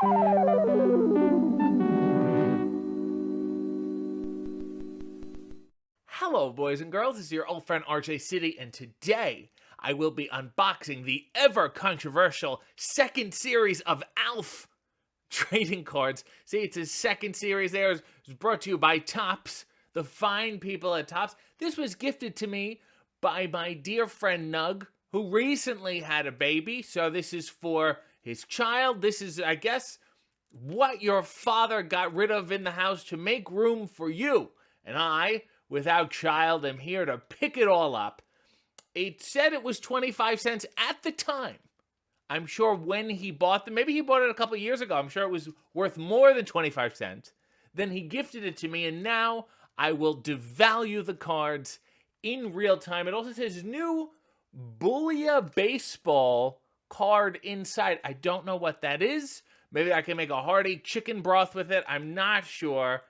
Hello, boys and girls. This is your old friend RJ City, and today I will be unboxing the ever controversial second series of ALF trading cards. See, it's his second series there. It's brought to you by Topps, the fine people at Topps. This was gifted to me by my dear friend Nug, who recently had a baby. So this is for his child. This is, I guess, what your father got rid of in the house to make room for you. And I, without child, am here to pick it all up. It said it was 25 cents at the time. I'm sure when he bought them, maybe he bought it a couple years ago. I'm sure it was worth more than 25 cents. Then he gifted it to me, and now I will devalue the cards in real time. It also says new Booyah Baseball card inside. I don't know what that is. Maybe I can make a hearty chicken broth with it. I'm not sure.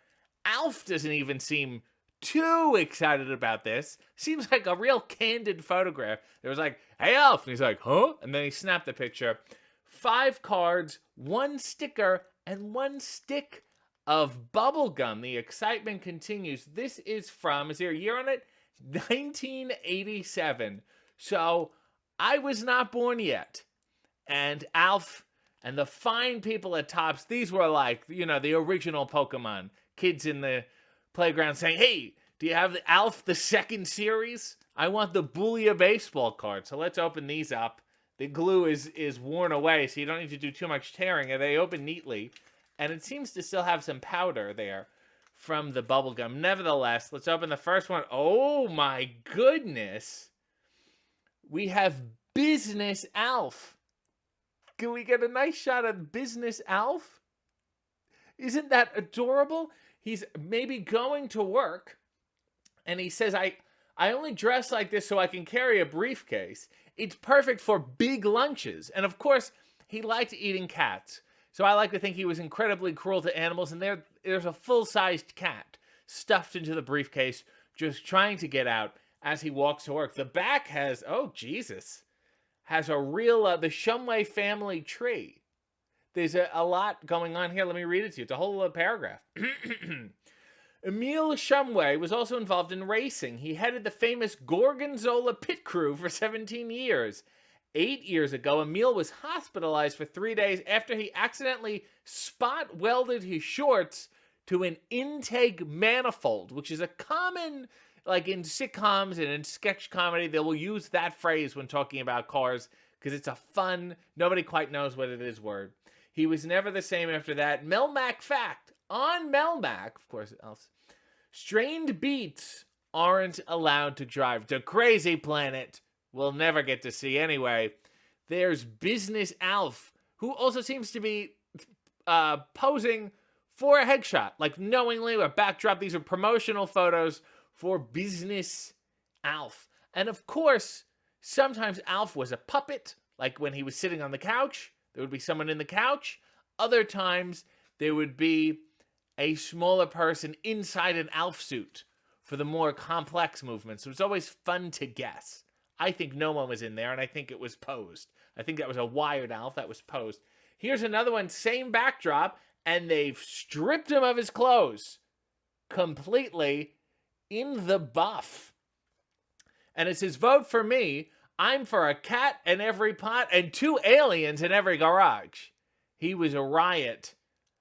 ALF doesn't even seem too excited about this. Seems like a real candid photograph. There was like, hey, ALF. And he's like, huh? And then he snapped the picture. 5 cards, 1 sticker, and 1 stick of bubblegum. The excitement continues. This is from, is there a year on it? 1987. So I was not born yet. And ALF and the fine people at Topps, these were like, you know, the original Pokemon. Kids in the playground saying, hey, do you have the ALF, the second series? I want the Booyah Baseball card. So let's open these up. The glue is worn away, so you don't need to do too much tearing. And they open neatly. And it seems to still have some powder there from the bubblegum. Nevertheless, let's open the first one. Oh my goodness. We have Business ALF. Can we get a nice shot of Business ALF? Isn't that adorable? He's maybe going to work, and he says, I only dress like this so I can carry a briefcase. It's perfect for big lunches. And of course, he liked eating cats. So I like to think he was incredibly cruel to animals, and there's a full-sized cat stuffed into the briefcase, just trying to get out as he walks to work. The back has, oh, Jesus, has a real, the Shumway family tree. There's a lot going on here. Let me read it to you. It's a whole paragraph. Emil Shumway was also involved in racing. He headed the famous Gorgonzola pit crew for 17 years. 8 years ago, Emil was hospitalized for 3 days after he accidentally spot welded his shorts to an intake manifold, which is a common, like in sitcoms and in sketch comedy, they will use that phrase when talking about cars because it's a fun, nobody quite knows what it is word. He was never the same after that. Melmac fact. On Melmac, of course, else. Strained beets aren't allowed to drive to Crazy Planet. We'll never get to see anyway. There's Business ALF, who also seems to be posing for a headshot. Like knowingly, a backdrop. These are promotional photos for Business ALF. And of course, sometimes ALF was a puppet. Like when he was sitting on the couch. There would be someone in the couch. Other times, there would be a smaller person inside an ALF suit for the more complex movements. So it's always fun to guess. I think no one was in there, and I think it was posed. I think that was a wired ALF that was posed. Here's another one, same backdrop, and they've stripped him of his clothes completely in the buff. And it says, vote for me. I'm for a cat in every pot and 2 aliens in every garage. He was a riot.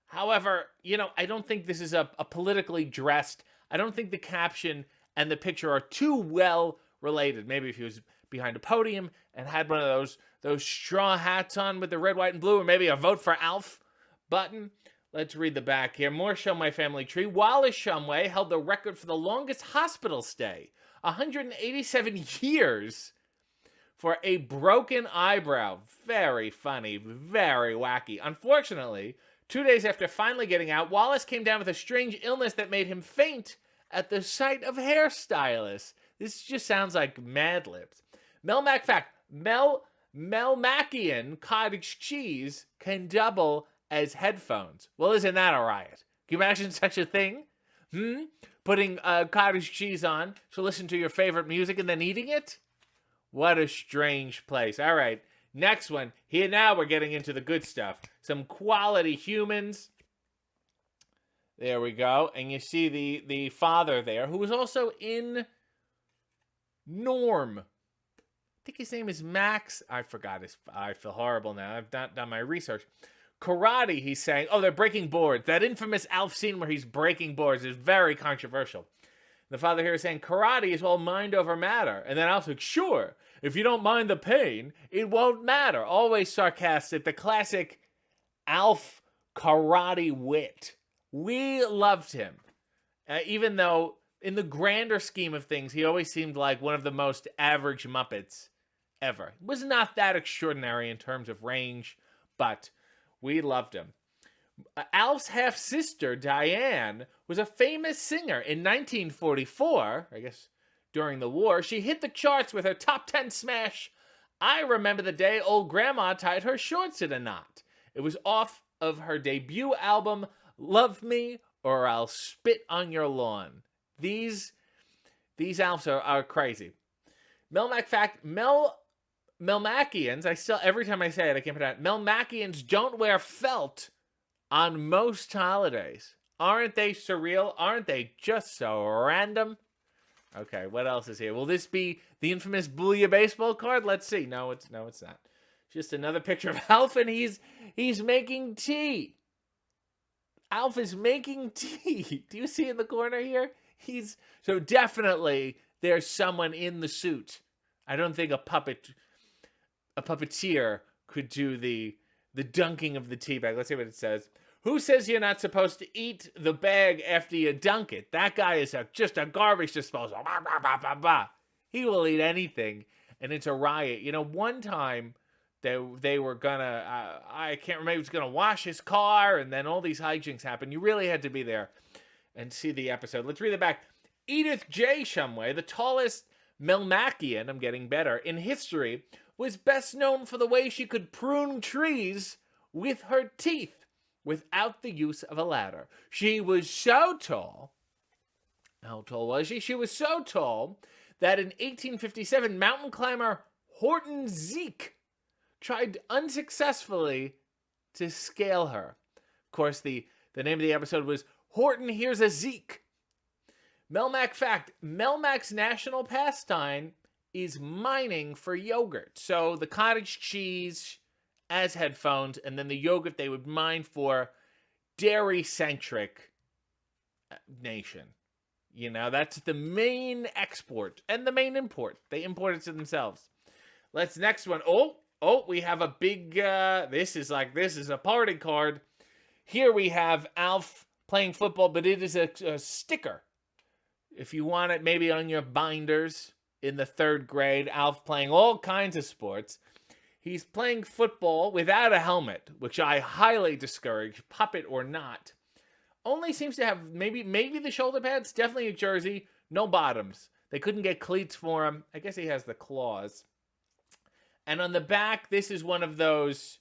However, you know, I don't think this is a politically dressed. I don't think the caption and the picture are too well related. Maybe if he was behind a podium and had one of those straw hats on with the red, white, and blue, or maybe a vote for ALF button. Let's read the back here. More Shumway family tree. Wallace Shumway held the record for the longest hospital stay. 187 years. For a broken eyebrow. Very funny, very wacky. Unfortunately, 2 days after finally getting out, Wallace came down with a strange illness that made him faint at the sight of hairstylists. This just sounds like Mad Libs. Melmac fact. Melmacian cottage cheese can double as headphones. Well, isn't that a riot? Can you imagine such a thing? Putting cottage cheese on to listen to your favorite music and then eating it? What a strange place. All right. Next one. Here now we're getting into the good stuff. Some quality humans. There we go. And you see the father there, who was also in Norm. I think his name is Max. I forgot his. I feel horrible now. I've not done my research. Karate, he's saying. Oh, they're breaking boards. That infamous ALF scene where he's breaking boards is very controversial. The father here is saying karate is all mind over matter. And then Alf's like, sure, if you don't mind the pain, it won't matter. Always sarcastic. The classic Alf karate wit. We loved him. Even though, in the grander scheme of things, he always seemed like one of the most average Muppets ever. Was not that extraordinary in terms of range, but we loved him. Alf's half-sister, Diane, was a famous singer. In 1944, I guess during the war, she hit the charts with her top 10 smash, I Remember the Day Old Grandma Tied Her Shorts in a Knot. It was off of her debut album, Love Me or I'll Spit on Your Lawn. These Alfs are crazy. Melmacians, every time I say it, I can't put it out. Melmacians don't wear felt on most holidays. Aren't they surreal? Aren't they just so random? Okay, what else is here? Will this be the infamous Booyah baseball card? Let's see. No, it's not. Just another picture of Alf, and he's making tea. Alf is making tea. Do you see in the corner here? So definitely there's someone in the suit. I don't think a puppeteer could do the dunking of the tea bag. Let's see what it says. Who says you're not supposed to eat the bag after you dunk it? That guy is just a garbage disposal. Bah, bah, bah, bah, bah. He will eat anything, and it's a riot. You know, one time they were gonna, I can't remember, he was gonna wash his car, and then all these hijinks happened. You really had to be there and see the episode. Let's read it back. Edith J. Shumway, the tallest Melmacian, I'm getting better, in history, was best known for the way she could prune trees with her teeth without the use of a ladder. She was so tall. How tall was she? She was so tall that in 1857, mountain climber Horton Zeke tried unsuccessfully to scale her. Of course, the name of the episode was Horton Here's a Zeke. Melmac fact, Melmac's national pastime is mining for yogurt. So the cottage cheese as headphones, and then the yogurt they would mine for dairy-centric nation. You know, that's the main export and the main import. They import it to themselves. Let's next one. Oh, we have a big, this is a party card. Here we have Alf playing football, but it is a sticker. If you want it maybe on your binders in the 3rd grade, Alf playing all kinds of sports. He's playing football without a helmet, which I highly discourage, puppet or not. Only seems to have maybe the shoulder pads, definitely a jersey, no bottoms. They couldn't get cleats for him. I guess he has the claws. And on the back, this is one of those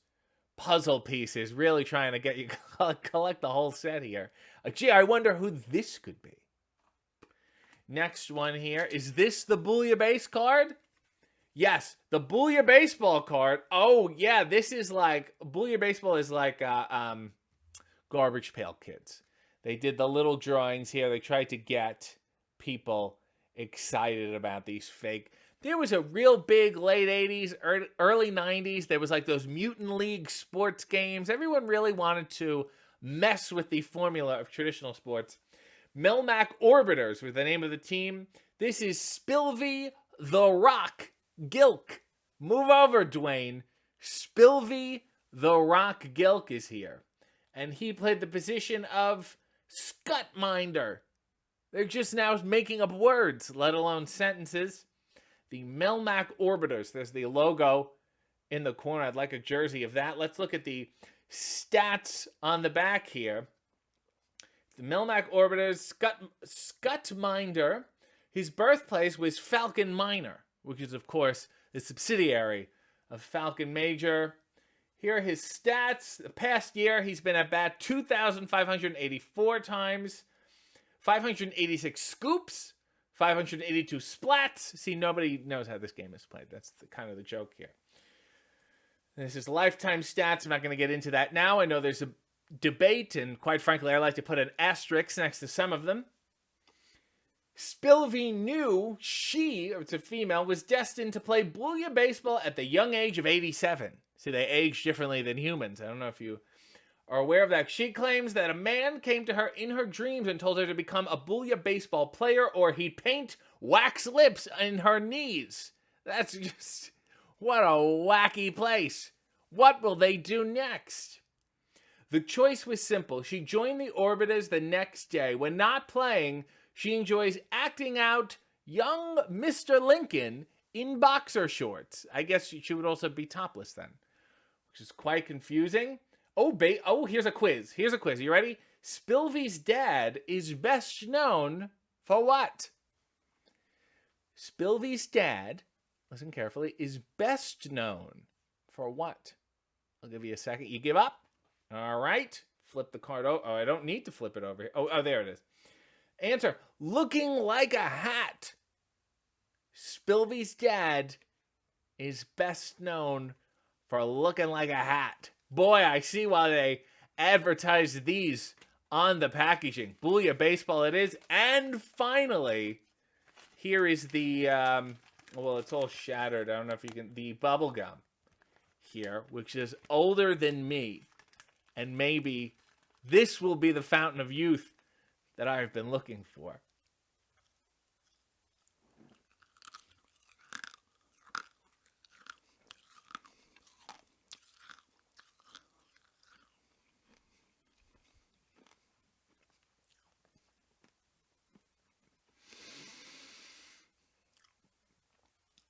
puzzle pieces, really trying to get you collect the whole set here. Gee, I wonder who this could be. Next one here. Is this the Booyah base card? Yes, the Booyah baseball card. Oh, yeah, this is like, Booyah baseball is like Garbage Pail Kids. They did the little drawings here. They tried to get people excited about these fake. There was a real big late 80s, early 90s. There was like those Mutant League sports games. Everyone really wanted to mess with the formula of traditional sports. Melmac Orbiters was the name of the team. This is Spilvy the Rock Gilk. Move over, Dwayne. Spilvy the Rock Gilk is here. And he played the position of Scutminder. They're just now making up words, let alone sentences. The Melmac Orbiters. There's the logo in the corner. I'd like a jersey of that. Let's look at the stats on the back here. The Melmac Orbiters, Scutminder. His birthplace was Falcon Minor, which is, of course, the subsidiary of Falcon Major. Here are his stats. The past year, he's been at bat 2,584 times, 586 scoops, 582 splats. See, nobody knows how this game is played. That's kind of the joke here. This is lifetime stats. I'm not going to get into that now. I know there's a debate, and quite frankly, I like to put an asterisk next to some of them. Spilvey knew she, it's a female, was destined to play Booyah baseball at the young age of 87. See, they age differently than humans. I don't know if you are aware of that. She claims that a man came to her in her dreams and told her to become a Booyah baseball player or he'd paint wax lips in her knees. That's just, what a wacky place. What will they do next? The choice was simple. She joined the Orbiters the next day. When not playing, she enjoys acting out young Mr. Lincoln in boxer shorts. I guess she would also be topless then, which is quite confusing. Oh, here's a quiz. Are you ready? Spilvey's dad is best known for what? Spilvey's dad, listen carefully, is best known for what? I'll give you a second. You give up? All right. Flip the card over. Oh, I don't need to flip it over here. Oh, there it is. Answer, looking like a hat. Spilvey's dad is best known for looking like a hat. Boy, I see why they advertise these on the packaging. Booyah baseball it is. And finally, here is the, well, it's all shattered. I don't know if you can, the bubblegum here, which is older than me. And maybe this will be the fountain of youth that I've been looking for.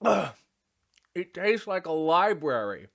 Ugh. It tastes like a library.